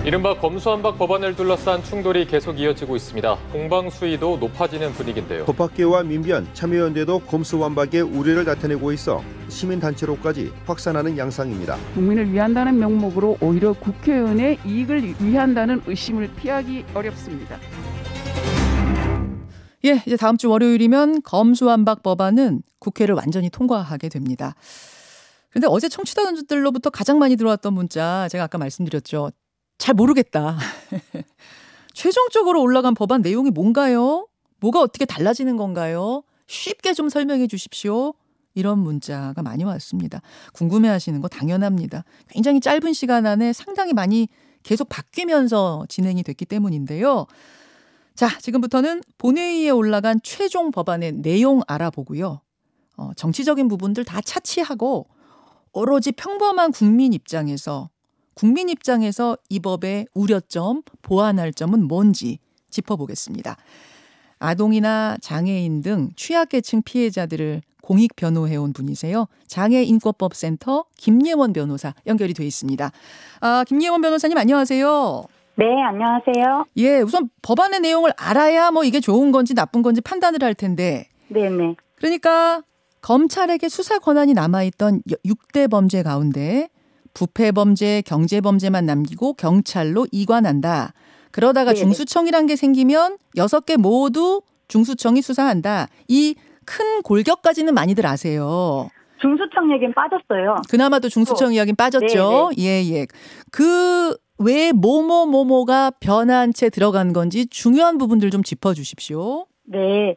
이른바 검수완박 법안을 둘러싼 충돌이 계속 이어지고 있습니다. 공방 수위도 높아지는 분위기인데요. 법학계와 민변, 참여연대도 검수완박의 우려를 나타내고 있어 시민단체로까지 확산하는 양상입니다. 국민을 위한다는 명목으로 오히려 국회의원의 이익을 위한다는 의심을 피하기 어렵습니다. 예, 이제 다음 주 월요일이면 검수완박 법안은 국회를 완전히 통과하게 됩니다. 그런데 어제 청취자들로부터 가장 많이 들어왔던 문자 제가 아까 말씀드렸죠. 잘 모르겠다. 최종적으로 올라간 법안 내용이 뭔가요? 뭐가 어떻게 달라지는 건가요? 쉽게 좀 설명해 주십시오. 이런 문자가 많이 왔습니다. 궁금해하시는 거 당연합니다. 굉장히 짧은 시간 안에 상당히 많이 계속 바뀌면서 진행이 됐기 때문인데요. 자, 지금부터는 본회의에 올라간 최종 법안의 내용 알아보고요. 정치적인 부분들 다 차치하고 오로지 평범한 국민 입장에서 이 법의 우려점, 보완할 점은 뭔지 짚어보겠습니다. 아동이나 장애인 등 취약계층 피해자들을 공익 변호해온 분이세요. 장애인권법센터 김예원 변호사 연결이 돼 있습니다. 김예원 변호사님 안녕하세요. 네, 안녕하세요. 예, 우선 법안의 내용을 알아야 뭐 이게 좋은 건지 나쁜 건지 판단을 할 텐데. 네네. 그러니까 검찰에게 수사 권한이 남아있던 6대 범죄 가운데 부패범죄, 경제범죄만 남기고 경찰로 이관한다. 그러다가 네네. 중수청이란 게 생기면 6개 모두 중수청이 수사한다. 이 큰 골격까지는 많이들 아세요. 중수청 얘기는 빠졌어요. 그나마도 중수청 이야기는 빠졌죠. 예. 그 왜 뭐뭐가 변한 채 들어간 건지 중요한 부분들 좀 짚어주십시오. 네.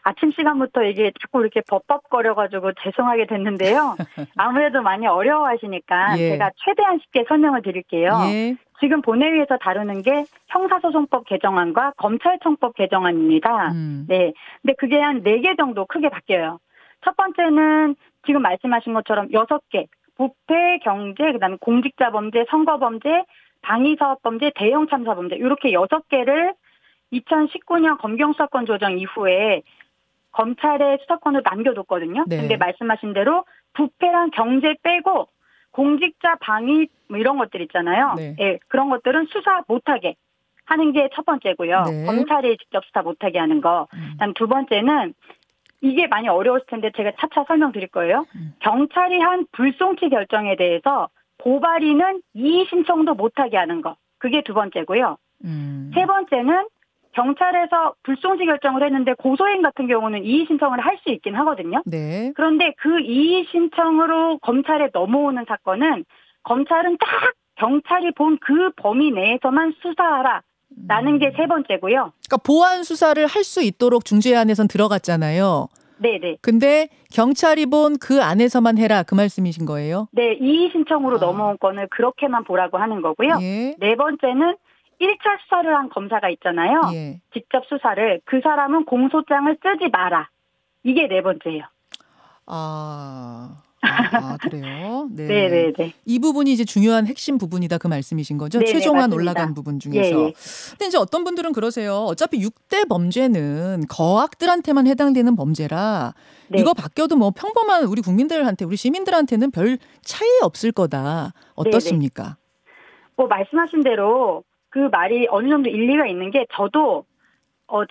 아침 시간부터 이게 자꾸 이렇게 벅벅거려가지고 죄송하게 됐는데요. 아무래도 많이 어려워하시니까 예. 제가 최대한 쉽게 설명을 드릴게요. 예. 지금 본회의에서 다루는 게 형사소송법 개정안과 검찰청법 개정안입니다. 네. 근데 그게 한 4개 정도 크게 바뀌어요. 첫 번째는 지금 말씀하신 것처럼 6개. 부패, 경제, 그다음에 공직자범죄, 선거범죄, 방위사업범죄, 대형참사범죄 이렇게 6개를 2019년 검경수사권 조정 이후에 검찰의 수사권을 남겨뒀거든요. 네. 근데 말씀하신 대로 부패랑 경제 빼고 공직자 방위 뭐 이런 것들 있잖아요. 네. 예, 그런 것들은 수사 못하게 하는 게 첫 번째고요. 네. 검찰이 직접 수사 못하게 하는 거. 그다음 두 번째는 이게 많이 어려웠을 텐데 제가 차차 설명드릴 거예요. 경찰이 한 불송치 결정에 대해서 고발인은 이의 신청도 못하게 하는 거. 그게 두 번째고요. 세 번째는 경찰에서 불송치 결정을 했는데 고소행 같은 경우는 이의 신청을 할 수 있긴 하거든요. 네. 그런데 그 이의 신청으로 검찰에 넘어오는 사건은 검찰은 딱 경찰이 본 그 범위 내에서만 수사하라. 라는 게 세 번째고요. 그러니까 보완 수사를 할 수 있도록 중재안에선 들어갔잖아요. 네네. 근데 경찰이 본 그 안에서만 해라 그 말씀이신 거예요? 네, 이의 신청으로 넘어온 건을 그렇게만 보라고 하는 거고요. 예. 네 번째는 1차 수사를 한 검사가 있잖아요. 예. 직접 수사를. 그 사람은 공소장을 쓰지 마라. 이게 네 번째예요. 그래요? 네. 네네네. 이 부분이 이제 중요한 핵심 부분이다 그 말씀이신 거죠? 네네, 최종안 맞습니다. 올라간 부분 중에서. 예. 근데 이제 어떤 분들은 그러세요. 어차피 6대 범죄는 거악들한테만 해당되는 범죄라 네. 이거 바뀌어도 뭐 평범한 우리 국민들한테 우리 시민들한테는 별 차이 없을 거다. 어떻습니까? 뭐 말씀하신 대로 그 말이 어느 정도 일리가 있는 게 저도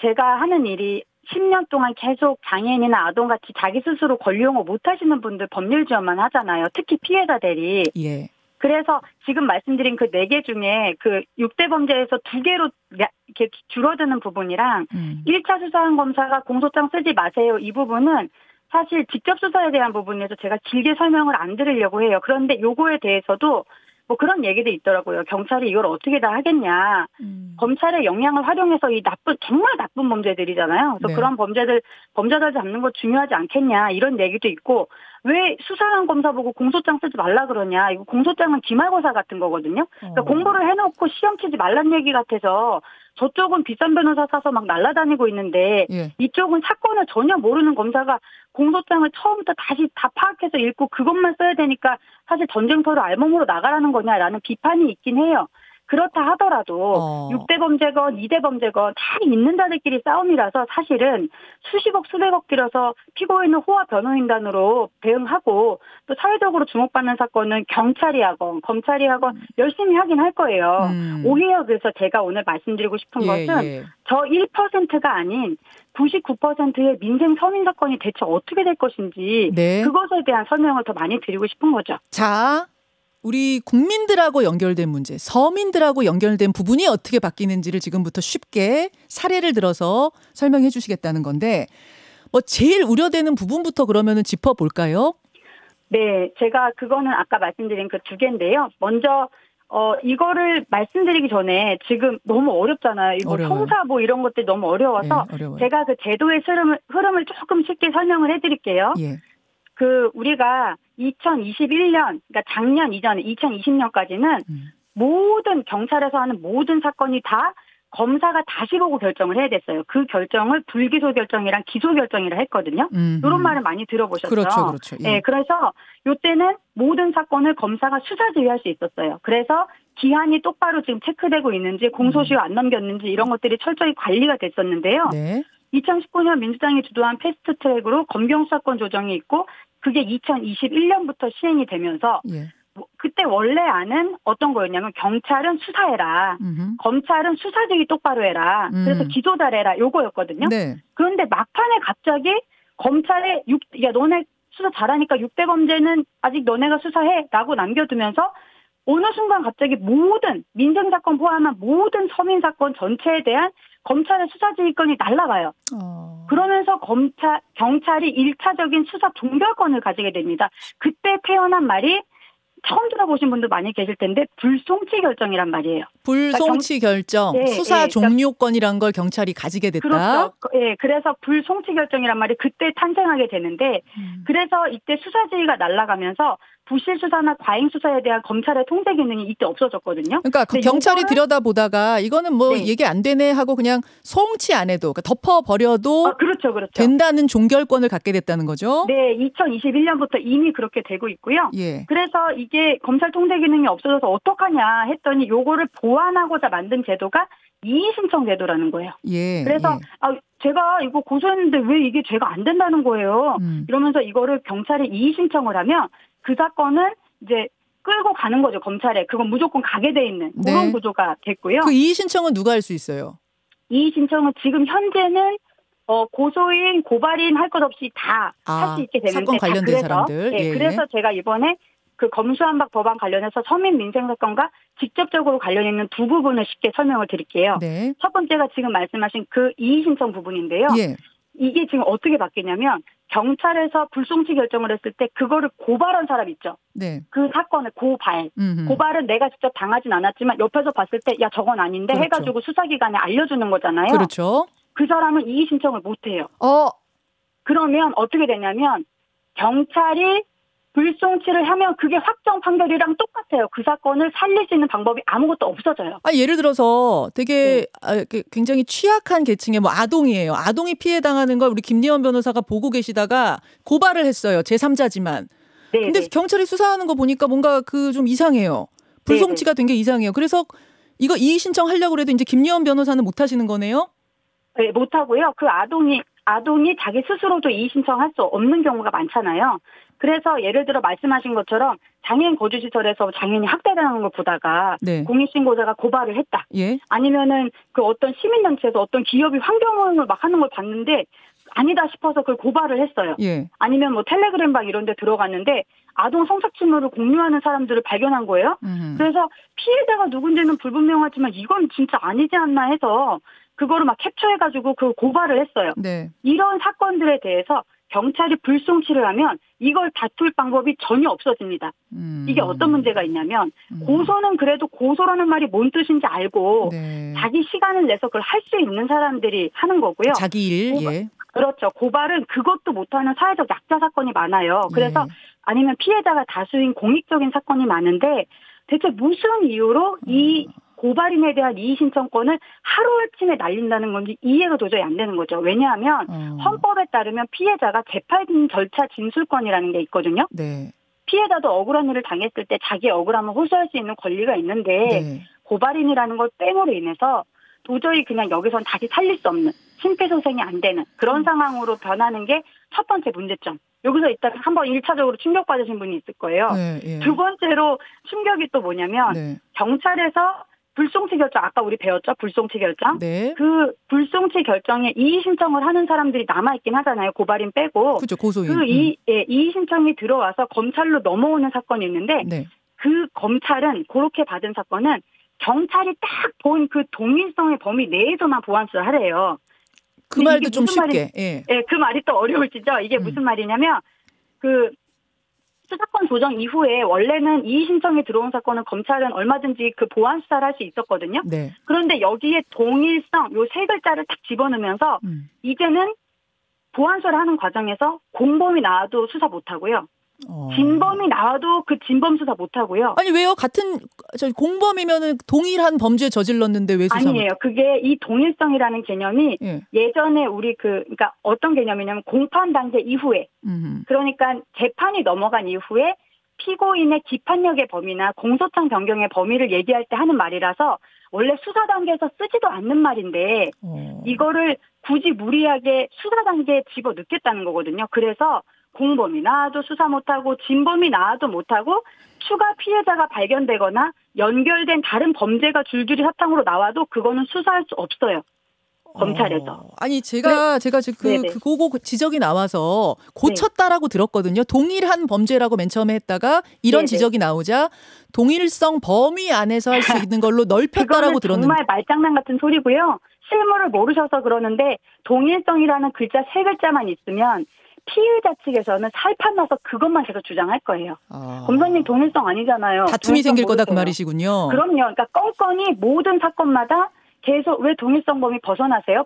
제가 하는 일이 10년 동안 계속 장애인이나 아동같이 자기 스스로 권리용어 못하시는 분들 법률 지원만 하잖아요. 특히 피해자 대리. 예. 그래서 지금 말씀드린 그 4개 중에 그 6대 범죄에서 2개로 이렇게 줄어드는 부분이랑 1차 수사한 검사가 공소장 쓰지 마세요. 이 부분은 사실 직접 수사에 대한 부분에서 제가 길게 설명을 안 드리려고 해요. 그런데 요거에 대해서도 뭐 그런 얘기도 있더라고요. 경찰이 이걸 어떻게 다 하겠냐. 검찰의 역량을 활용해서 이 정말 나쁜 범죄들이잖아요. 그래서 네. 그런 범죄들 잡는 거 중요하지 않겠냐. 이런 얘기도 있고 왜 수사한 검사 보고 공소장 쓰지 말라 그러냐. 이거 공소장은 기말고사 같은 거거든요. 그러니까 공부를 해놓고 시험 치지 말란 얘기 같아서 저쪽은 비싼 변호사 사서 막 날아다니고 있는데 예. 이쪽은 사건을 전혀 모르는 검사가 공소장을 처음부터 다시 다 파악해서 읽고 그것만 써야 되니까 사실 전쟁터로 알몸으로 나가라는 거냐라는 비판이 있긴 해요. 그렇다 하더라도 6대 범죄건 2대 범죄건 다 있는 자들끼리 싸움이라서 사실은 수십억 수백억 들여서 피고인은 호화 변호인단으로 대응하고 또 사회적으로 주목받는 사건은 경찰이 하건 검찰이 하건 열심히 하긴 할 거예요. 오히려 그래서 제가 오늘 말씀드리고 싶은 것은 저 1%가 아닌 99%의 민생 서민 사건이 대체 어떻게 될 것인지 그것에 대한 설명을 더 많이 드리고 싶은 거죠. 자, 우리 국민들하고 연결된 문제, 서민들하고 연결된 부분이 어떻게 바뀌는지를 지금부터 쉽게 사례를 들어서 설명해 주시겠다는 건데 뭐 제일 우려되는 부분부터 그러면은 짚어볼까요? 네, 제가 그거는 아까 말씀드린 그 두 개인데요. 먼저 이거를 말씀드리기 전에 지금 너무 어렵잖아요. 이거 어려워요. 형사 뭐 이런 것들이 너무 어려워서 어려워요. 제가 그 제도의 흐름을 조금 쉽게 설명을 해드릴게요. 그 우리가 2021년, 그러니까 작년 이전에 2020년까지는 모든 경찰에서 하는 모든 사건이 다 검사가 다시 보고 결정을 해야 됐어요. 그 결정을 불기소 결정이랑 기소 결정이라 했거든요. 이런 말을 많이 들어보셨죠. 그렇죠. 네, 그래서 이때는 모든 사건을 검사가 수사 지휘할 수 있었어요. 그래서 기한이 똑바로 지금 체크되고 있는지 공소시효 안 넘겼는지 이런 것들이 철저히 관리가 됐었는데요. 2019년 민주당이 주도한 패스트트랙으로 검경수사권 조정이 있고 그게 2021년부터 시행이 되면서 그때 원래 안은 어떤 거였냐면 경찰은 수사해라. 검찰은 수사직이 똑바로 해라. 그래서 기소 잘해라. 요거였거든요. 그런데 막판에 갑자기 검찰에 야 너네 수사 잘하니까 6대 범죄는 아직 너네가 수사해 라고 남겨두면서 어느 순간 갑자기 모든 민생사건 포함한 모든 서민사건 전체에 대한 검찰의 수사지휘권이 날아가요. 그러면서 경찰이 1차적인 수사 종결권을 가지게 됩니다. 그때 태어난 말이 처음 들어보신 분도 많이 계실 텐데 불송치 결정이란 말이에요. 불송치 결정, 수사 종료권이란 걸 경찰이 가지게 됐다. 그렇죠. 그래서 불송치 결정이란 말이 그때 탄생하게 되는데 그래서 이때 수사지휘가 날아가면서 부실 수사나 과잉 수사에 대한 검찰의 통제 기능이 이때 없어졌거든요. 그러니까 그 경찰이 들여다보다가 이거는 뭐 얘기 안 되네 하고 그냥 송치 안 해도, 그러니까 덮어버려도 그렇죠. 된다는 종결권을 갖게 됐다는 거죠. 네, 2021년부터 이미 그렇게 되고 있고요. 그래서 이게 검찰 통제 기능이 없어져서 어떡하냐 했더니 요거를 보완하고자 만든 제도가 이의신청 제도라는 거예요. 그래서 제가 이거 고소했는데 왜 이게 죄가 안 된다는 거예요. 이러면서 이거를 경찰에 이의신청을 하면 그 사건은 이제 끌고 가는 거죠, 검찰에. 그건 무조건 가게 돼 있는 그런 구조가 됐고요. 그 이의신청은 누가 할 수 있어요? 이의신청은 지금 현재는 고소인, 고발인 할 것 없이 다 할 수 있게 되는데 사건 관련된 사람들. 그래서 제가 이번에 그 검수완박 법안 관련해서 서민 민생 사건과 직접적으로 관련 있는 두 부분을 쉽게 설명을 드릴게요. 첫 번째가 지금 말씀하신 그 이의신청 부분인데요. 이게 지금 어떻게 바뀌냐면 경찰에서 불송치 결정을 했을 때 그거를 고발한 사람 있죠. 그 사건을 고발은 내가 직접 당하진 않았지만 옆에서 봤을 때 야 저건 아닌데 해가지고 수사기관에 알려주는 거잖아요. 그 사람은 이의 신청을 못해요. 그러면 어떻게 되냐면 경찰이 불송치를 하면 그게 확정 판결이랑 똑같아요. 그 사건을 살릴 수 있는 방법이 아무것도 없어져요. 예를 들어서 되게 굉장히 취약한 계층의 뭐 아동이에요. 아동이 피해당하는 걸 우리 김리현 변호사가 보고 계시다가 고발을 했어요. 제3자지만. 근데 경찰이 수사하는 거 보니까 뭔가 그 좀 이상해요. 불송치가 된 게 이상해요. 그래서 이거 이의 신청하려고 해도 이제 김리현 변호사는 못 하시는 거네요? 네, 못 하고요. 그 아동이 자기 스스로도 이의 신청할 수 없는 경우가 많잖아요. 그래서 예를 들어 말씀하신 것처럼 장애인 거주시설에서 장애인이 학대당하는 걸 보다가 공익신고자가 고발을 했다. 아니면은 그 어떤 시민단체에서 어떤 기업이 환경오염을 막 하는 걸 봤는데 아니다 싶어서 그걸 고발을 했어요. 아니면 뭐 텔레그램방 이런 데 들어갔는데 아동 성착취물을 공유하는 사람들을 발견한 거예요. 그래서 피해자가 누군지는 불분명하지만 이건 진짜 아니지 않나 해서 그거를 막 캡처해가지고 그 고발을 했어요. 이런 사건들에 대해서 경찰이 불송치를 하면 이걸 다툴 방법이 전혀 없어집니다. 이게 어떤 문제가 있냐면 고소는 그래도 고소라는 말이 뭔 뜻인지 알고 자기 시간을 내서 그걸 할 수 있는 사람들이 하는 거고요. 자기 일. 그렇죠. 고발은 그것도 못하는 사회적 약자 사건이 많아요. 그래서 아니면 피해자가 다수인 공익적인 사건이 많은데 대체 무슨 이유로 이 고발인에 대한 이의 신청권을 하루아침에 날린다는 건지 이해가 도저히 안 되는 거죠. 왜냐하면 헌법에 따르면 피해자가 재판 절차 진술권이라는 게 있거든요. 피해자도 억울한 일을 당했을 때 자기 억울함을 호소할 수 있는 권리가 있는데 고발인이라는 걸 뺀으로 인해서 도저히 그냥 여기선 다시 살릴 수 없는 심폐소생이 안 되는 그런 상황으로 변하는 게 첫 번째 문제점. 여기서 일단 한번 1차적으로 충격받으신 분이 있을 거예요. 네, 예. 두 번째로 충격이 또 뭐냐면 네. 경찰에서 불송치 결정, 아까 우리 배웠죠? 불송치 결정. 네. 그 불송치 결정에 이의 신청을 하는 사람들이 남아있긴 하잖아요. 고발인 빼고. 그렇죠. 고소인. 그 이의 신청이 들어와서 검찰로 넘어오는 사건이 있는데 네. 그 검찰은 그렇게 받은 사건은 경찰이 딱 본 그 동일성의 범위 내에서만 보완수를 하래요. 그 말도 이게 좀 무슨 쉽게. 예. 예, 그 말이 또 어려울지죠. 이게 무슨 말이냐면 그 수사권 조정 이후에 원래는 이의 신청이 들어온 사건은 검찰은 얼마든지 그 보완 수사를 할 수 있었거든요. 네. 그런데 여기에 동일성 요 세 글자를 딱 집어넣으면서 이제는 보완 수사를 하는 과정에서 공범이 나와도 수사 못 하고요. 진범이 나와도 그 진범 수사 못 하고요. 아니 왜요? 같은 공범이면은 동일한 범죄 저질렀는데 왜 수사? 아니에요. 그게 이 동일성이라는 개념이 예. 예전에 우리 그러니까 어떤 개념이냐면 공판 단계 이후에 그러니까 재판이 넘어간 이후에 피고인의 기판력의 범위나 공소장 변경의 범위를 얘기할 때 하는 말이라서 원래 수사 단계에서 쓰지도 않는 말인데 이거를 굳이 무리하게 수사 단계에 집어넣겠다는 거거든요. 그래서 공범이 나와도 수사 못하고 진범이 나와도 못하고 추가 피해자가 발견되거나 연결된 다른 범죄가 줄줄이 사탕으로 나와도 그거는 수사할 수 없어요. 검찰에서. 아니 제가 지금 그거 지적이 나와서 고쳤다라고 들었거든요. 동일한 범죄라고 맨 처음에 했다가 이런 네네. 지적이 나오자 동일성 범위 안에서 할 수 있는 걸로 넓혔다라고 들었는데. 정말 말장난 같은 소리고요. 실물을 모르셔서 그러는데 동일성이라는 글자 세 글자만 있으면 피의자 측에서는 살판 나서 그것만 계속 주장할 거예요. 검사님 동일성 아니잖아요. 다툼이 생길 거다 그 모르세요. 말이시군요. 그럼요. 그러니까 건건이 모든 사건마다 계속 왜 동일성 범위 벗어나세요?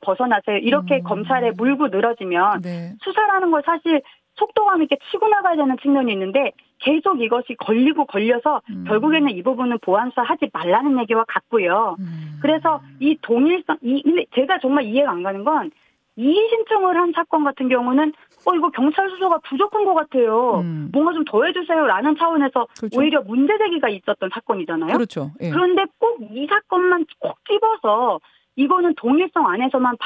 이렇게 검찰에 물고 늘어지면 네. 수사라는 걸 사실 속도감 있게 치고 나가야 되는 측면이 있는데 계속 이것이 걸려서 결국에는 이 부분은 보완수사 하지 말라는 얘기와 같고요. 그래서 이 동일성, 근데 제가 정말 이해가 안 가는 건 이의 신청을 한 사건 같은 경우는 이거 경찰 수사가 부족한 것 같아요. 뭔가 좀 더 해주세요라는 차원에서 그렇죠. 오히려 문제 제기가 있었던 사건이잖아요. 그렇죠. 예. 그런데 꼭 이 사건만 꼭 집어서 이거는 동일성 안에서만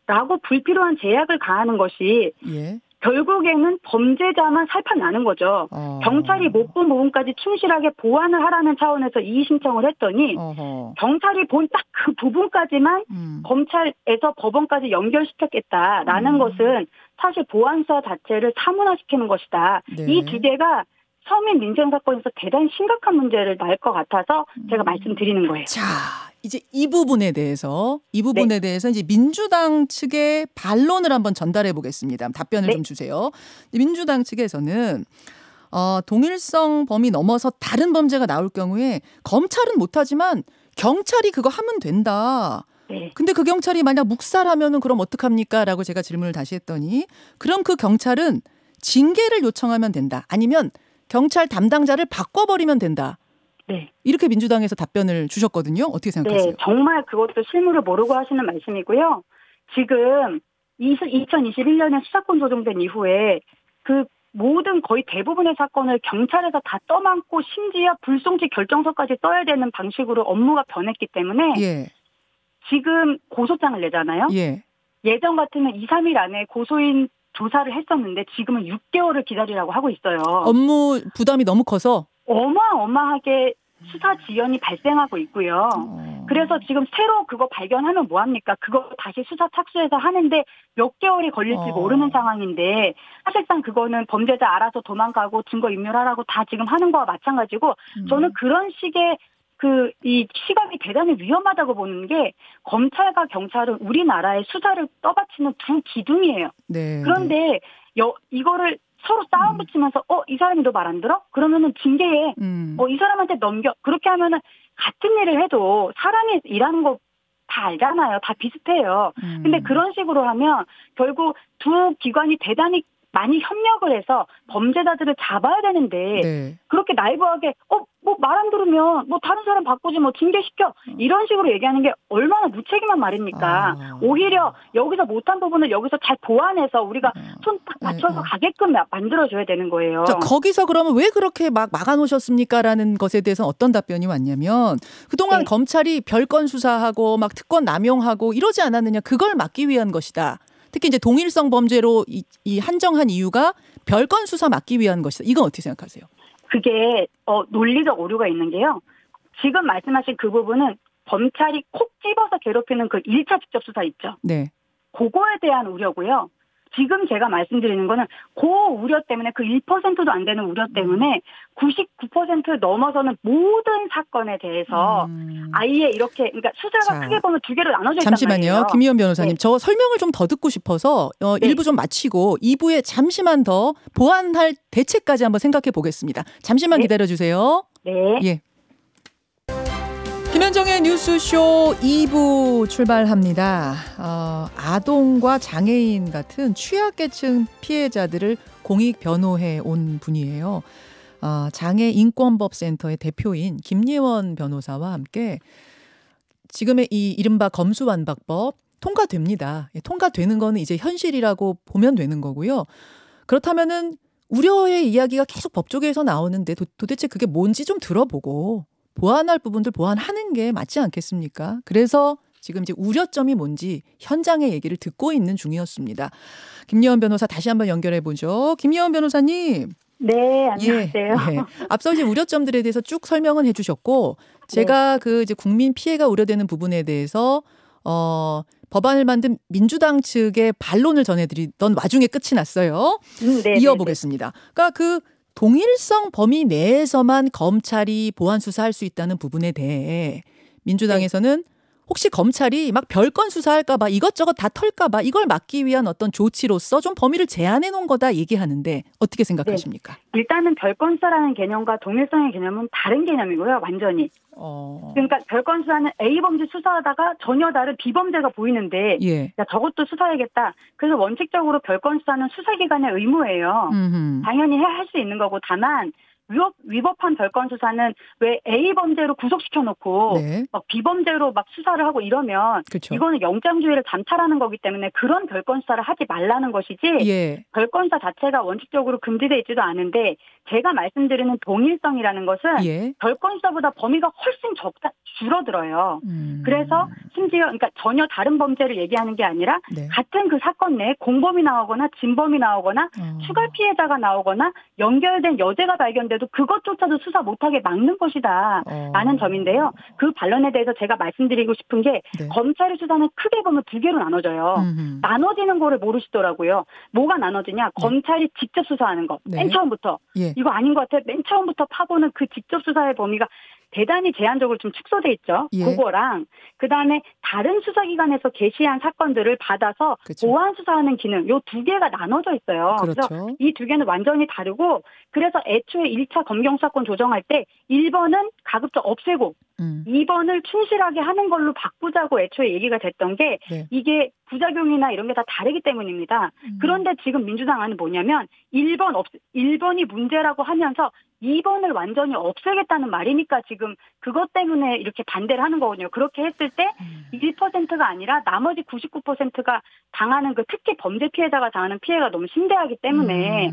봐라고 불필요한 제약을 가하는 것이 예. 결국에는 범죄자만 살판 나는 거죠. 경찰이 못 본 부분까지 충실하게 보완을 하라는 차원에서 이의 신청을 했더니 경찰이 본 딱 그 부분까지만 검찰에서 법원까지 연결시켰겠다라는 것은 사실 보완 수사 자체를 사문화시키는 것이다. 네. 이 두 개가 서민 민생 사건에서 대단히 심각한 문제를 낳을 것 같아서 제가 말씀드리는 거예요. 자, 이제 이 부분에 대해서 이제 민주당 측의 반론을 한번 전달해 보겠습니다. 답변을 좀 주세요. 민주당 측에서는 동일성 범위 넘어서 다른 범죄가 나올 경우에 검찰은 못하지만 경찰이 그거 하면 된다. 네. 근데 그 경찰이 만약 묵살하면은 그럼 어떡합니까? 라고 제가 질문을 다시 했더니 그럼 그 경찰은 징계를 요청하면 된다. 아니면 경찰 담당자를 바꿔버리면 된다. 네. 이렇게 민주당에서 답변을 주셨거든요. 어떻게 생각하세요? 네, 정말 그것도 실무를 모르고 하시는 말씀이고요. 지금 2021년에 수사권 조정된 이후에 그 모든 거의 대부분의 사건을 경찰에서 다 떠맡고 심지어 불송치 결정서까지 써야 되는 방식으로 업무가 변했기 때문에 예. 지금 고소장을 내잖아요. 예. 예전 같으면 2, 3일 안에 고소인 조사를 했었는데 지금은 6개월을 기다리라고 하고 있어요. 업무 부담이 너무 커서 어마어마하게 수사 지연이 발생하고 있고요. 그래서 지금 새로 그거 발견하면 뭐합니까? 그거 다시 수사 착수해서 하는데 몇 개월이 걸릴지 모르는 상황인데 사실상 그거는 범죄자 알아서 도망가고 증거인멸하라고 다 지금 하는 거와 마찬가지고 저는 그런 식의 이 시각이 대단히 위험하다고 보는 게 검찰과 경찰은 우리나라의 수사를 떠받치는 두 기둥이에요. 네. 그런데 이거를 서로 싸움 붙이면서 이 사람이 너 말 안 들어? 그러면은 징계해. 이 사람한테 넘겨. 그렇게 하면은 같은 일을 해도 사람이 일하는 거 다 알잖아요. 다 비슷해요. 근데 그런 식으로 하면 결국 두 기관이 대단히 많이 협력을 해서 범죄자들을 잡아야 되는데 네. 그렇게 나이브하게 뭐 말 안 들으면 뭐 다른 사람 바꾸지 뭐 징계시켜 이런 식으로 얘기하는 게 얼마나 무책임한 말입니까? 오히려 여기서 못한 부분을 여기서 잘 보완해서 우리가 손 딱 맞춰서 가게끔 만들어줘야 되는 거예요. 자, 거기서 그러면 왜 그렇게 막 막아놓으셨습니까라는 것에 대해서 어떤 답변이 왔냐면 그동안 네. 검찰이 별건 수사하고 막 특권 남용하고 이러지 않았느냐 그걸 막기 위한 것이다. 특히 이제 동일성 범죄로 이 한정한 이유가 별건 수사 막기 위한 것이다. 이건 어떻게 생각하세요? 그게 논리적 오류가 있는 게요. 지금 말씀하신 그 부분은 검찰이 콕 집어서 괴롭히는 그 1차 직접 수사 있죠. 네. 그거에 대한 우려고요. 지금 제가 말씀드리는 거는 그 우려 때문에 그 1%도 안 되는 우려 때문에 99% 넘어서는 모든 사건에 대해서 아예 이렇게 그러니까 수사가 자, 크게 보면 두 개로 나눠져 있단 잠시만요. 말이에요. 김희원 변호사님. 네. 저 설명을 좀 더 듣고 싶어서 네. 1부 좀 마치고 2부에 잠시만 더 보완할 대책까지 한번 생각해 보겠습니다. 잠시만 네. 기다려주세요. 네. 예. 김현정의 뉴스쇼 2부 출발합니다. 아동과 장애인 같은 취약계층 피해자들을 공익 변호해 온 분이에요. 장애인권법센터의 대표인 김예원 변호사와 함께 지금의 이 이른바 검수완박법 통과됩니다. 통과되는 거는 이제 현실이라고 보면 되는 거고요. 그렇다면은 우려의 이야기가 계속 법조계에서 나오는데 도대체 그게 뭔지 좀 들어보고 보완할 부분들 보완하는 게 맞지 않겠습니까? 그래서 지금 이제 우려점이 뭔지 현장의 얘기를 듣고 있는 중이었습니다. 김예원 변호사 다시 한번 연결해 보죠. 김예원 변호사님. 네, 안녕하세요. 예. 앞서 이제 우려점들에 대해서 쭉 설명은 해주셨고, 제가 그 이제 국민 피해가 우려되는 부분에 대해서 법안을 만든 민주당 측의 반론을 전해드리던 와중에 끝이 났어요. 네, 이어보겠습니다. 그러니까 그 동일성 범위 내에서만 검찰이 보완 수사할 수 있다는 부분에 대해 민주당에서는 혹시 검찰이 막 별건 수사할까 봐 이것저것 다 털까 봐 이걸 막기 위한 어떤 조치로서 좀 범위를 제한해 놓은 거다 얘기하는데 어떻게 생각하십니까? 네. 일단은 별건 수사라는 개념과 동일성의 개념은 다른 개념이고요. 완전히. 그러니까 별건 수사는 A 범죄 수사하다가 전혀 다른 B 범죄가 보이는데 예. 야, 저것도 수사해야겠다. 그래서 원칙적으로 별건 수사는 수사기관의 의무예요. 당연히 할 수 있는 거고 다만 위법한 별건 수사는 왜 A 범죄로 구속시켜 놓고 네. 막 B 범죄로 막 수사를 하고 이러면 그렇죠. 이거는 영장주의를 잠탈하는 거기 때문에 그런 별건 수사를 하지 말라는 것이지 예. 별건 수사 자체가 원칙적으로 금지돼 있지도 않은데 제가 말씀드리는 동일성이라는 것은 예. 별건 수사보다 범위가 훨씬 줄어들어요. 그래서 심지어 그러니까 전혀 다른 범죄를 얘기하는 게 아니라 네. 같은 그 사건 내에 공범이 나오거나 진범이 나오거나 추가 피해자가 나오거나 연결된 여죄가 발견돼도 그것조차도 수사 못하게 막는 것이다 라는 점인데요. 그 반론에 대해서 제가 말씀드리고 싶은 게 네. 검찰의 수사는 크게 보면 두 개로 나눠져요. 나눠지는 거를 모르시더라고요. 뭐가 나눠지냐. 검찰이 직접 수사하는 거. 네. 맨 처음부터. 예. 이거 아닌 것 같아. 맨 처음부터 파보는 그 직접 수사의 범위가 대단히 제한적으로 좀 축소돼 있죠. 예. 그거랑 그다음에 다른 수사기관에서 게시한 사건들을 받아서 그렇죠. 보완 수사하는 기능 요 두 개가 나눠져 있어요. 그렇죠. 그래서 이 두 개는 완전히 다르고 그래서 애초에 1차 검경수사권 조정할 때 1번은 가급적 없애고 2번을 충실하게 하는 걸로 바꾸자고 애초에 얘기가 됐던 게 네. 이게 부작용이나 이런 게 다 다르기 때문입니다. 그런데 지금 민주당은 뭐냐면 1번이 문제라고 하면서 2번을 완전히 없애겠다는 말이니까 지금 그것 때문에 이렇게 반대를 하는 거거든요. 그렇게 했을 때 1%가 아니라 나머지 99%가 당하는 그 특히 범죄 피해자가 당하는 피해가 너무 심대하기 때문에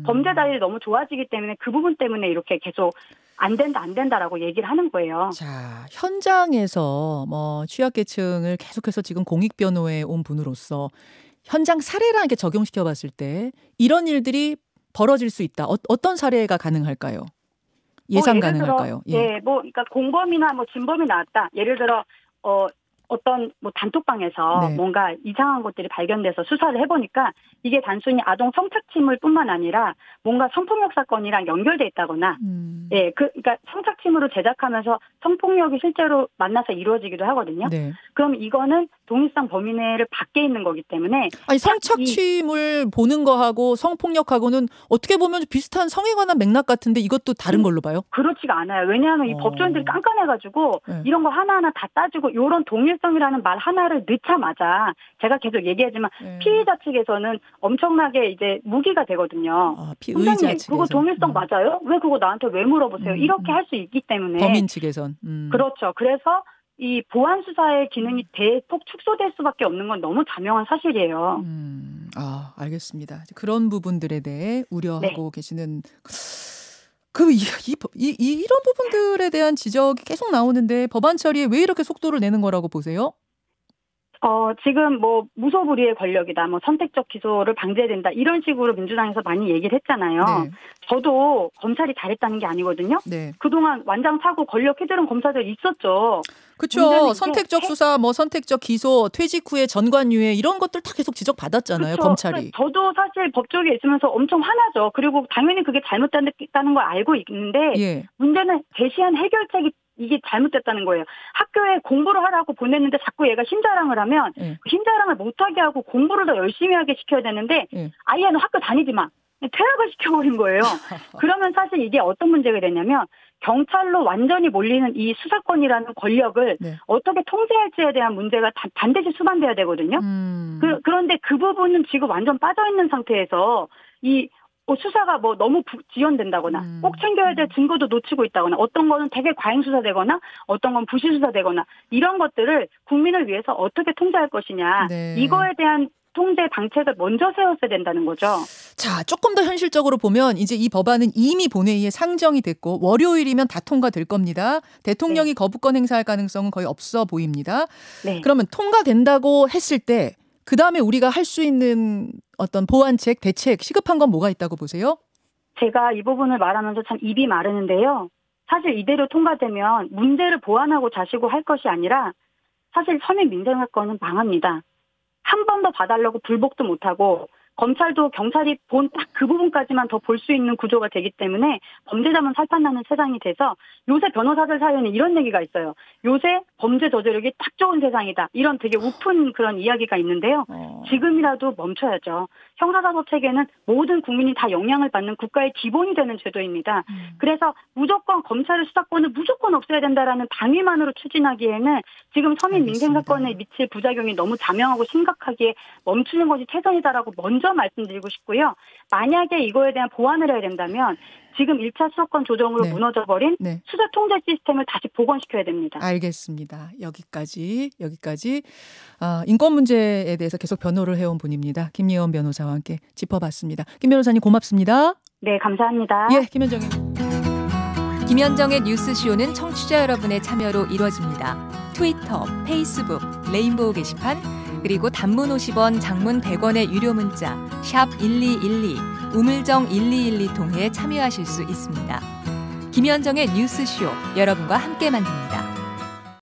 범죄자들이 너무 좋아지기 때문에 그 부분 때문에 이렇게 계속 안 된다라고 얘기를 하는 거예요. 자, 현장에서 뭐 취약계층을 계속해서 지금 공익변호에 온 분으로서 현장 사례랑 이렇게 적용시켜 봤을 때 이런 일들이 벌어질 수 있다. 어떤 사례가 가능할까요? 예상 가능할까요? 예, 그러니까 공범이나 뭐 진범이 나왔다. 예를 들어 어떤 뭐 단톡방에서 네. 뭔가 이상한 것들이 발견돼서 수사를 해보니까 이게 단순히 아동 성착취물뿐만 아니라 뭔가 성폭력 사건이랑 연결돼 있다거나, 예, 그러니까 성착취물을 제작하면서 성폭력이 실제로 만나서 이루어지기도 하거든요. 네. 그럼 이거는 동일성 범위 내를 밖에 있는 거기 때문에 아니 성착취물 보는 거하고 성폭력하고는 어떻게 보면 비슷한 성에 관한 맥락 같은데 이것도 다른 걸로 봐요? 그렇지가 않아요. 왜냐하면 이 법조인들이 깐깐해가지고 네. 이런 거 하나하나 다 따지고 이런 동일성 불공정성이라는 말 하나를 넣자마자 제가 계속 얘기하지만 네. 피의자 측에서는 엄청나게 이제 무기가 되거든요. 피의자 선생님, 측에서. 그거 동일성 맞아요? 왜 그거 나한테 왜 물어보세요? 이렇게 할 수 있기 때문에. 범인 측에선. 그렇죠. 그래서 이 보안 수사의 기능이 대폭 축소될 수밖에 없는 건 너무 자명한 사실이에요. 알겠습니다. 그런 부분들에 대해 우려하고 네. 계시는 이런 부분들에 대한 지적이 계속 나오는데 법안 처리에 왜 이렇게 속도를 내는 거라고 보세요? 지금 뭐 무소불위의 권력이다, 뭐 선택적 기소를 방지해야 된다 이런 식으로 민주당에서 많이 얘기를 했잖아요. 네. 저도 검찰이 잘했다는 게 아니거든요. 네. 그동안 완장차고 권력 휘두른 검사들 있었죠. 그렇죠. 선택적 수사, 뭐 선택적 기소, 퇴직 후에 전관유예 이런 것들 다 계속 지적받았잖아요. 그렇죠. 검찰이. 저도 사실 법 쪽에 있으면서 엄청 화나죠. 그리고 당연히 그게 잘못됐다는 걸 알고 있는데 예. 문제는 제시한 해결책이 이게 잘못됐다는 거예요. 학교에 공부를 하라고 보냈는데 자꾸 얘가 힘자랑을 하면 예. 힘자랑을 못하게 하고 공부를 더 열심히 하게 시켜야 되는데 예. 아예 너 학교 다니지 마. 퇴학을 시켜버린 거예요. 그러면 사실 이게 어떤 문제가 되냐면 경찰로 완전히 몰리는 이 수사권이라는 권력을 네. 어떻게 통제할지에 대한 문제가 반드시 수반돼야 되거든요. 그런데 그 부분은 지금 완전 빠져있는 상태에서 이 수사가 뭐 너무 지연된다거나 꼭 챙겨야 될 증거도 놓치고 있다거나 어떤 거는 되게 과잉 수사되거나 어떤 건 부실 수사되거나 이런 것들을 국민을 위해서 어떻게 통제할 것이냐. 네. 이거에 대한 통제 방책을 먼저 세웠어야 된다는 거죠. 자, 조금 더 현실적으로 보면 이제 이 법안은 이미 본회의에 상정이 됐고 월요일이면 다 통과될 겁니다. 대통령이 네. 거부권 행사할 가능성은 거의 없어 보입니다. 네. 그러면 통과된다고 했을 때 그다음에 우리가 할 수 있는 어떤 보완책, 대책, 시급한 건 뭐가 있다고 보세요? 제가 이 부분을 말하면서 참 입이 마르는데요. 사실 이대로 통과되면 문제를 보완하고 자시고 할 것이 아니라 사실 서민 민생사건은 망합니다. 한 번 더 봐달라고 불복도 못하고 검찰도 경찰이 본 딱 그 부분까지만 더 볼 수 있는 구조가 되기 때문에 범죄자만 살판나는 세상이 돼서 요새 변호사들 사이에는 이런 얘기가 있어요. 요새 범죄 저지르기 딱 좋은 세상이다. 이런 되게 우픈 그런 이야기가 있는데요. 지금이라도 멈춰야죠. 형사사법 체계는 모든 국민이 다 영향을 받는 국가의 기본이 되는 제도입니다. 그래서 무조건 검찰의 수사권을 무조건 없애야 된다라는 당위만으로 추진하기에는 지금 서민 민생사건에 미칠 부작용이 너무 자명하고 심각하기에 멈추는 것이 최선이다라고 먼저 말씀드리고 싶고요. 만약에 이거에 대한 보완을 해야 된다면 지금 1차 수사권 조정으로 네. 무너져버린 네. 수사 통제 시스템을 다시 복원시켜야 됩니다. 알겠습니다. 여기까지 인권 문제에 대해서 계속 변호를 해온 분입니다. 김예원 변호사와 함께 짚어봤습니다. 김 변호사님 고맙습니다. 네, 감사합니다. 예, 김현정님. 김현정의 뉴스쇼는 청취자 여러분의 참여로 이루어집니다. 트위터, 페이스북, 레인보우 게시판, 그리고 단문 50원, 장문 100원의 유료 문자 샵 1212, 우물정 1212 통해 참여하실 수 있습니다. 김현정의 뉴스쇼, 여러분과 함께 만듭니다.